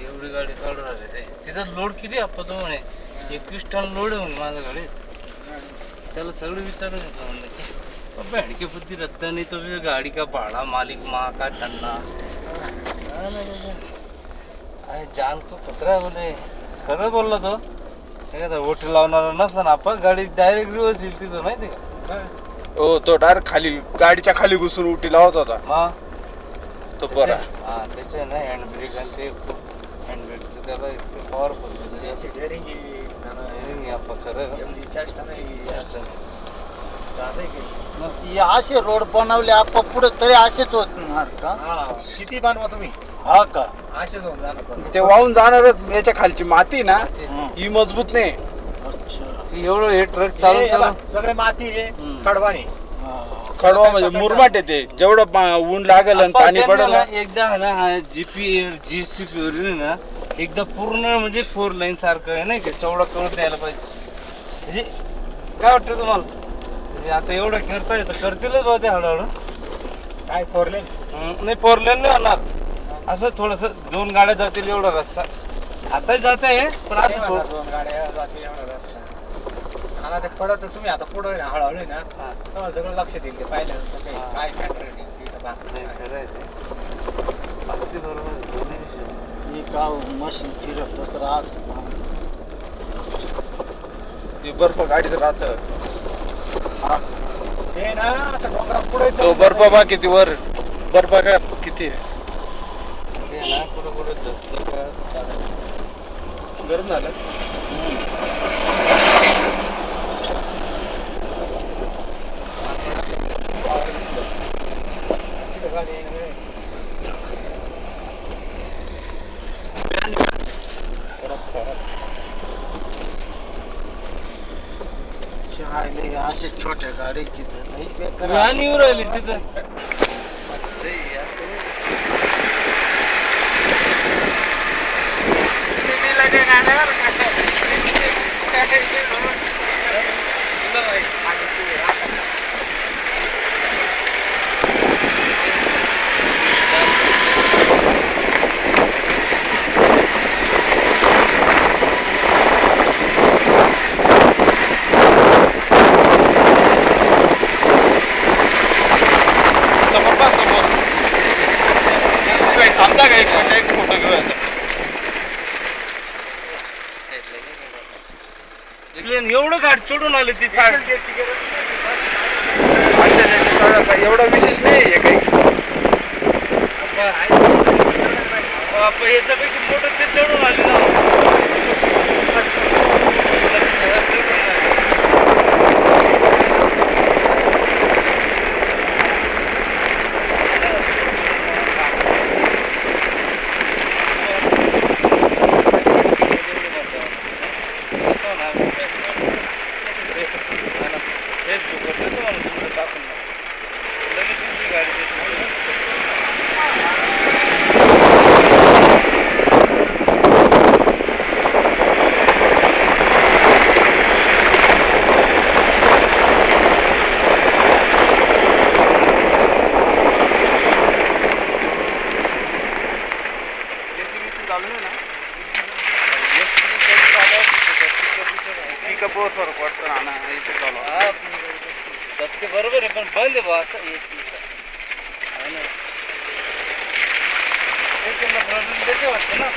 एवढी गाडी काढून राहिले ते तिचा लोड किती आप्पाचा म्हणे 21 टन लोड आहे म्हणे माझ्या गाडीत त्याला सगळं विचारून घेतलं म्हणलं की बैठ के बुद्धि रद्दा नहीं तो फिर गाड़ी का भाड़ा मालिक माँ का ठन्ना अरे जान को खतरा है बोले खरं बोलला तो एखादा होटल लावणारा नसला ना आपण गाडी डायरेक्ट रिवर्स येईल तिथं माहिती का हो तो डायरेक्ट खाली गाडीच्या खाली घुसून उलटी लावत होता मग तो बरा हा त्याचे ना हँड ब्रेक आणि ते हँड ब्रेकचं त्याला इतकं पॉवरफुल असे रोड बनवले आपण पुढे तरी असेच होणार का किती बनवा तुम्ही हा का असेच होऊन जाणार ते वाहून जाणारच याच्या खालची माती ना ही मजबूत नाही अच्छा एवढं हे ट्रक चालू चालू सगळे माती आहे खडवाणी खडवा म्हणजे मुरमाट येते जेवढं ऊन लागेल आणि पाणी पडेल ना एकदा आहे ना हा जीसीपी वरील ना एकदा पूर्ण म्हणजे 4 लाईन सारखं आहे नाही का चौडा करून द्यायला पाहिजे म्हणजे काय वाटतं तुम्हाला म्हणजे आता एवढं करताय तर करतीलच बा ते हळूहळू काय फोरलेन नाही 4 लाईन नाही होणार असं थोडस 2 गाड्या जातील एवढा रस्ता आताही जात आहे पण आता 2 गाड्या जातील एवढा रस्ता मला ते पडत तुम्ही आता पुढे ना हळूहळू ना तेव्हा सगळं लक्ष देईल ते पाहिल्यानंतर काय मॅटर आहे खरं आहे ते अगदी बरोबर हे का मशीन फिरतच राहत ते बर्फ गाडीत राहत ते ना असं डोंगरा पुढे तो बर्फ बा किती वर बर्फ काय किती ते ना कुठं कुठं दसलं का गरम झालं असे छोट्या गाडीची तर लई बेकार गाणी येऊ राहिली तिथं एवढं घाट चढून आले ती एवढा विशेष नाही आहे काही याच्यापेक्षा मोठं ते चढून आले ना बरोबर आहे पण बंद आहे बा असं एसी सेकंडला प्रॉब्लेम देते वाटतं ना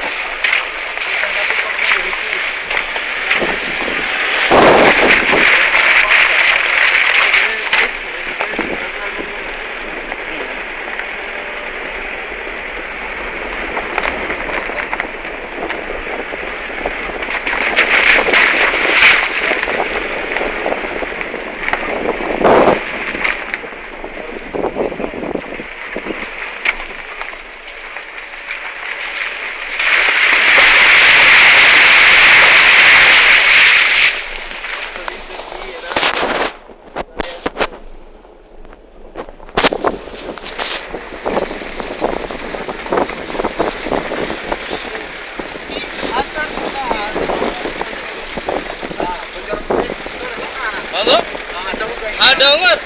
हा डोंगर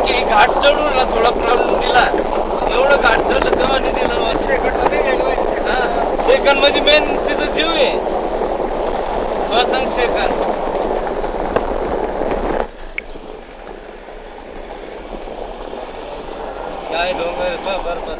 की घाट चढून ना थोडा प्रॉब्लेम दिला. एवढं घाट चढलं तेव्हा नाही दिलं बस. सेकंडला नाही गेलं पाहिजे, हा सेकंडला. सेकंड म्हणजे मेन तिथं जीव आहे. बस आणि सेकंड. काय डोंगर बरोबर